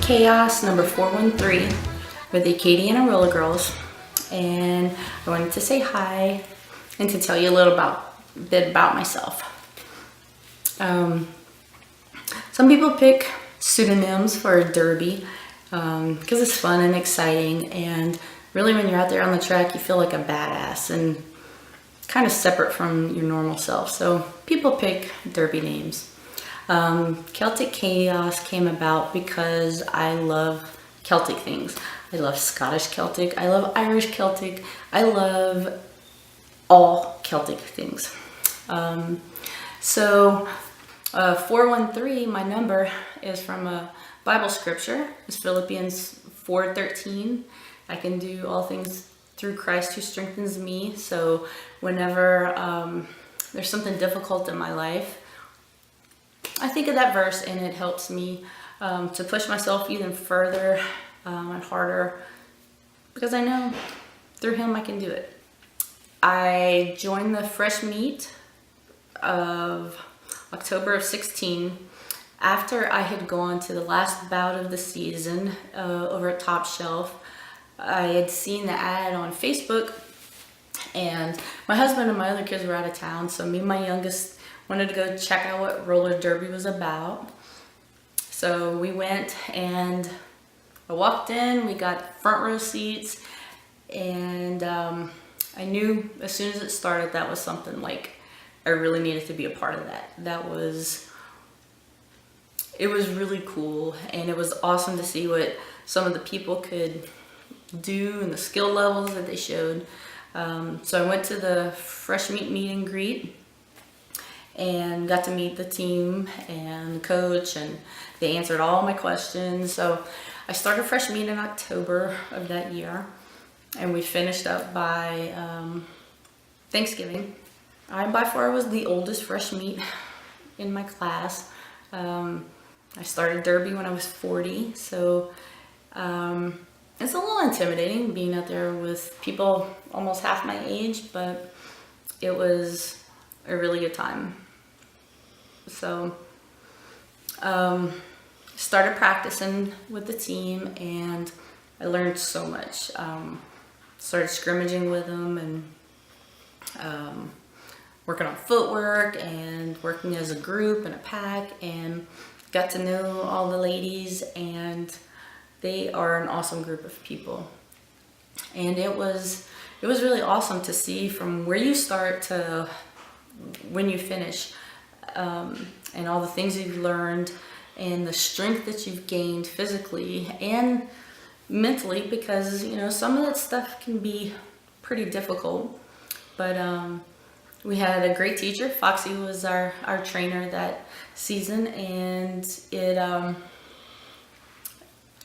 Chaos number 413 with the Acadiana Roller Girls, and I wanted to say hi and to tell you a little bit about myself. Some people pick pseudonyms for derby because it's fun and exciting, and really when you're out there on the track you feel like a badass and kind of separate from your normal self. So people pick derby names. Keltic Khaos came about because I love Celtic things. I love Scottish Celtic, I love Irish Celtic, I love all Celtic things. 413, my number, is from a Bible scripture. It's Philippians 4:13. I can do all things through Christ who strengthens me. So whenever there's something difficult in my life, I think of that verse and it helps me to push myself even further and harder, because I know through him I can do it. I joined the fresh meet of October of 16 after I had gone to the last bout of the season over at Top Shelf. I had seen the ad on Facebook, and my husband and my other kids were out of town, so me and my youngest wanted to go check out what roller derby was about. So we went, and I walked in, we got front row seats, and I knew as soon as it started that was something like I really needed to be a part of that. It was really cool, and it was awesome to see what some of the people could do and the skill levels that they showed. So I went to the fresh meet and greet and got to meet the team and the coach, and they answered all my questions. So I started fresh meet in October of that year, and we finished up by Thanksgiving. I by far was the oldest fresh meet in my class. I started derby when I was 40, so it's a little intimidating being out there with people almost half my age, but it was a really good time. So started practicing with the team, and I learned so much. Started scrimmaging with them and working on footwork and working as a group and a pack, and got to know all the ladies, and they are an awesome group of people. And it was really awesome to see from where you start to when you finish, and all the things you've learned and the strength that you've gained physically and mentally, because some of that stuff can be pretty difficult. But we had a great teacher. Foxy was our trainer that season, and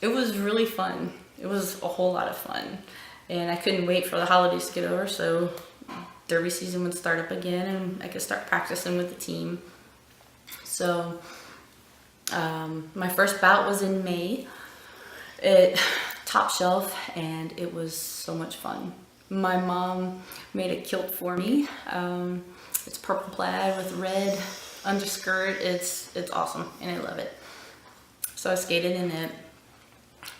it was really fun. It was a whole lot of fun, and I couldn't wait for the holidays to get over so derby season would start up again and I could start practicing with the team. So my first bout was in May at Top Shelf, and it was so much fun. My mom made a kilt for me. It's purple plaid with red underskirt. It's awesome, and I love it. So I skated in it,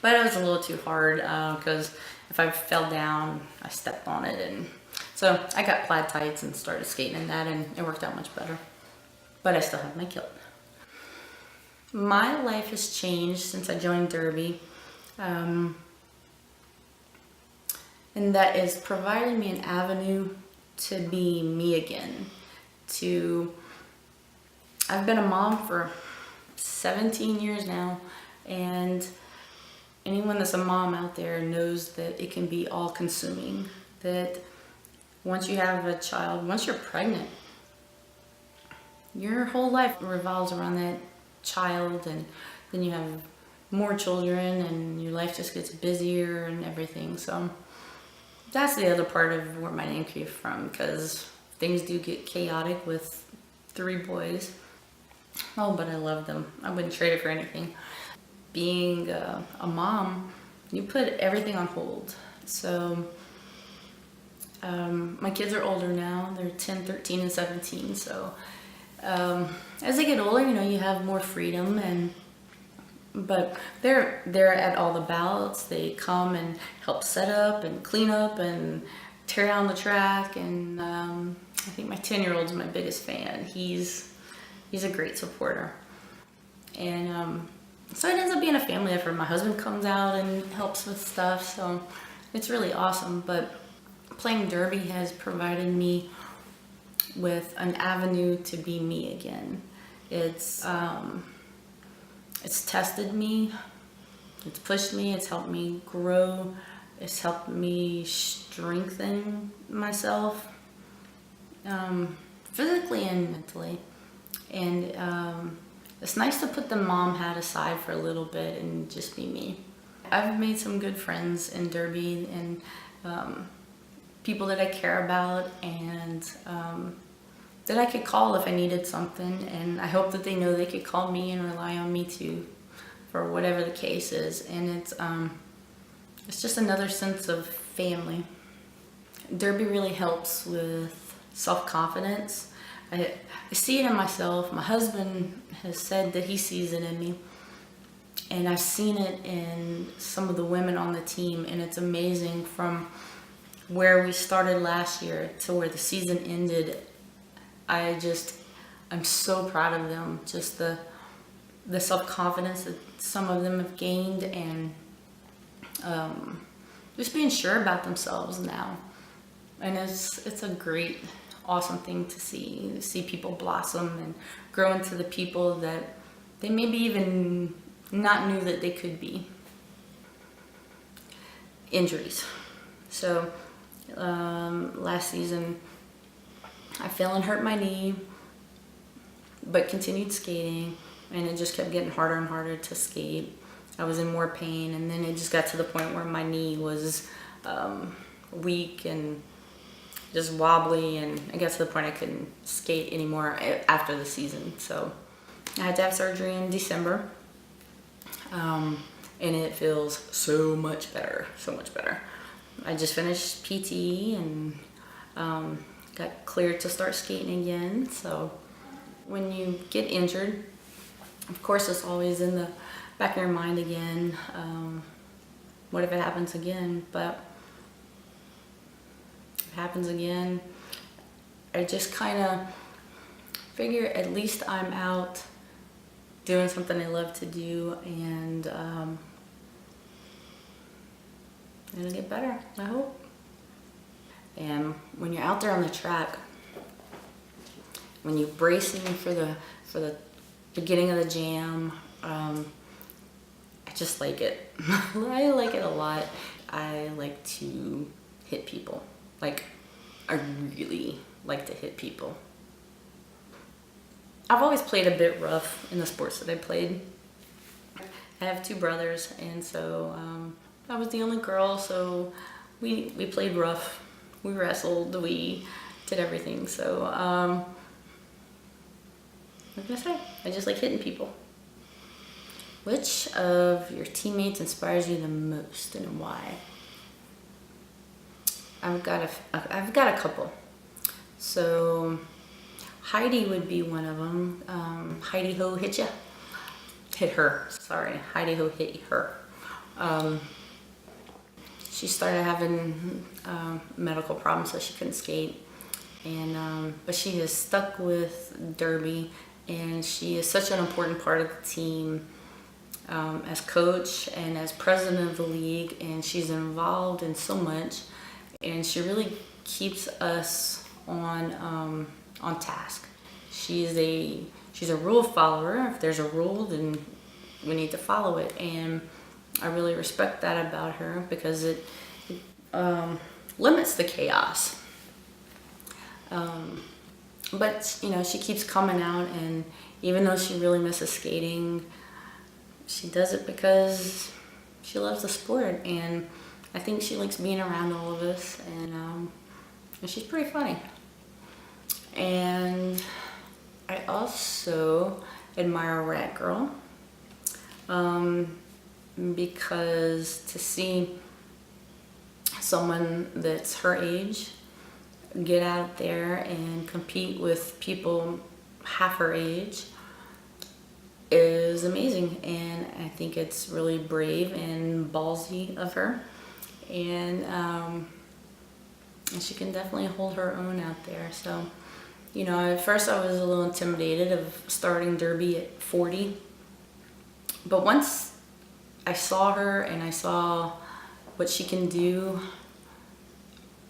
but it was a little too hard because if I fell down, I stepped on it, and so I got plaid tights and started skating in that, and it worked out much better. But I still have my kilt. My life has changed since I joined derby. And that is providing me an avenue to be me again. I've been a mom for 17 years now, and anyone that's a mom out there knows that it can be all consuming. That once you have a child, once you're pregnant, your whole life revolves around that child, and then you have more children and your life just gets busier and everything. So that's the other part of where my name came from, because things do get chaotic with 3 boys. Oh, but I love them. I wouldn't trade it for anything. Being a mom, you put everything on hold. So my kids are older now. They're 10, 13, and 17. So as they get older, you have more freedom, and But they're at all the bouts. They come and help set up and clean up and tear down the track. And I think my 10-year-old's my biggest fan. He's a great supporter. And so it ends up being a family effort. My husband comes out and helps with stuff, so it's really awesome. But playing Derby has provided me with an avenue to be me again. It's tested me, it's pushed me, it's helped me grow, it's helped me strengthen myself, physically and mentally. And it's nice to put the mom hat aside for a little bit and just be me. I've made some good friends in Derby, and people that I care about, and that I could call if I needed something. And I hope that they know they could call me and rely on me too, for whatever the case is. And it's just another sense of family. Derby really helps with self-confidence. I see it in myself. My husband has said that he sees it in me. And I've seen it in some of the women on the team, and it's amazing from where we started last year to where the season ended. I'm so proud of them. Just the self-confidence that some of them have gained, and just being sure about themselves now. And it's a great, awesome thing to see people blossom and grow into the people that they maybe even not knew that they could be. Injuries. So last season I fell and hurt my knee, but continued skating, and it just kept getting harder and harder to skate. I was in more pain, and then it just got to the point where my knee was weak and just wobbly, and I got to the point I couldn't skate anymore after the season. So I had to have surgery in December, and it feels so much better, so much better. I just finished PT and got cleared to start skating again. So when you get injured, of course it's always in the back of your mind again, what if it happens again? But if it happens again, I just kind of figure at least I'm out doing something I love to do, and it'll get better, I hope. And when you're out there on the track, when you're bracing for the beginning of the jam, I just like it. I like it a lot. I like to hit people. Like, I really like to hit people. I've always played a bit rough in the sports that I played. I have two brothers, and so I was the only girl, so we played rough. We wrestled, we did everything. So what can I say? I just like hitting people. Which of your teammates inspires you the most, and why? I've got a couple. So Heidi would be one of them. Heidi Ho hit ya? Hit her, sorry. Heidi Ho hit her. She started having medical problems, so she couldn't skate. And but she has stuck with Derby, and she is such an important part of the team as coach and as president of the league, and she's involved in so much, and she really keeps us on task. She's a rule follower. If there's a rule, then we need to follow it, and I really respect that about her, because it limits the chaos. But you know, she keeps coming out, and even though she really misses skating, she does it because she loves the sport, and I think she likes being around all of us, and she's pretty funny. And I also admire Rat Girl, because to see someone that's her age get out there and compete with people half her age is amazing, and I think it's really brave and ballsy of her, and she can definitely hold her own out there. So, you know, at first I was a little intimidated of starting derby at 40, but once I saw her and I saw what she can do,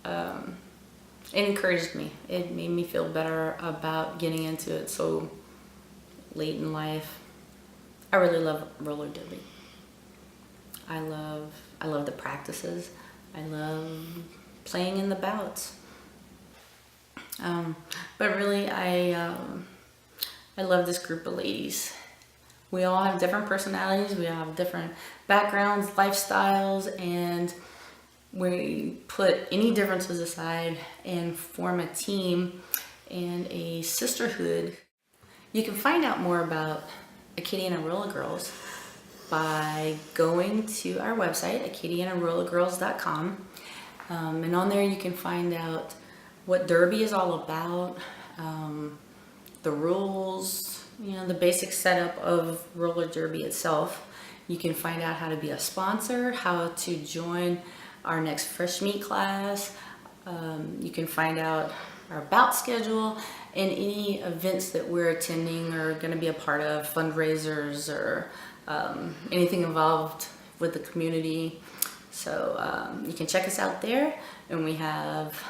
it encouraged me. It made me feel better about getting into it so late in life. I really love roller derby. I love the practices. I love playing in the bouts. But really, I love this group of ladies. We all have different personalities. We all have different backgrounds, lifestyles, and we put any differences aside and form a team and a sisterhood. You can find out more about Acadiana Roller Girls by going to our website, acadianarollergirls.com. And on there you can find out what derby is all about, the rules, you know, the basic setup of roller derby itself. You can find out how to be a sponsor, how to join our next fresh meat class. You can find out our bout schedule and any events that we're attending or going to be a part of, fundraisers or anything involved with the community. So you can check us out there, and we have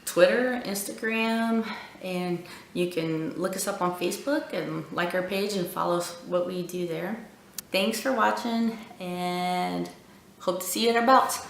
Twitter, Instagram, and you can look us up on Facebook and like our page and follow what we do there. Thanks for watching, and hope to see you at our bouts.